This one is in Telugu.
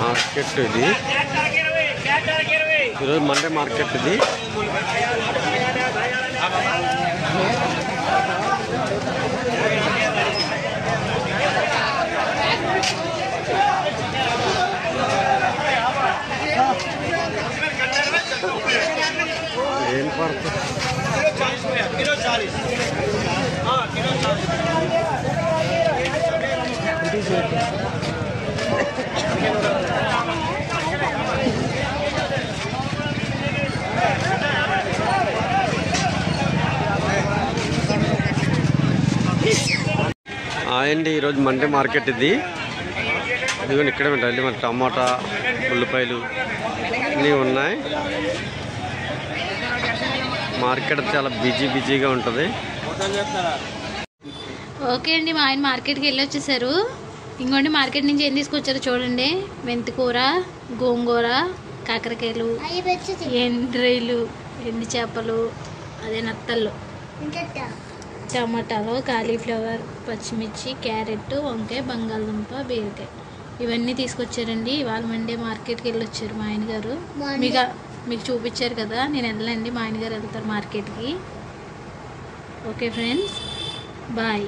మార్కెట్ ఇది ఈరోజు మండే మార్కెట్ ఇది. ఏం పడుతుంది అండి. ఈరోజు మండే మార్కెట్ ఇది. ఇదిగోండి ఇక్కడే డైలీ మరి టమాటా, ఉల్లిపాయలు అన్నీ ఉన్నాయి. మార్కెట్ చాలా బిజీగా ఉంటుంది. ఓకే అండి, మా ఆయన మార్కెట్కి వెళ్ళి వచ్చేసారు. ఇంకోండి మార్కెట్ నుంచి ఏం తీసుకొచ్చారో చూడండి. మెంతికూర, గోంగూర, కాకరకాయలు, ఎండ్రాయిలు, ఎండు చేపలు, అదే నత్తళ్ళు, టమాటాలు, కాలీఫ్లవర్, పచ్చిమిర్చి, క్యారెట్, వంకాయ, బంగాళదుంప, బీరకాయ ఇవన్నీ తీసుకొచ్చారండి. ఇవాళ మండే మార్కెట్కి వెళ్ళి వచ్చారు మా ఆయన గారు. మీకు చూపించారు కదా, నేను వెళ్ళండి, మా ఆయన గారు వెళ్తారు మార్కెట్కి. Okay friends, bye.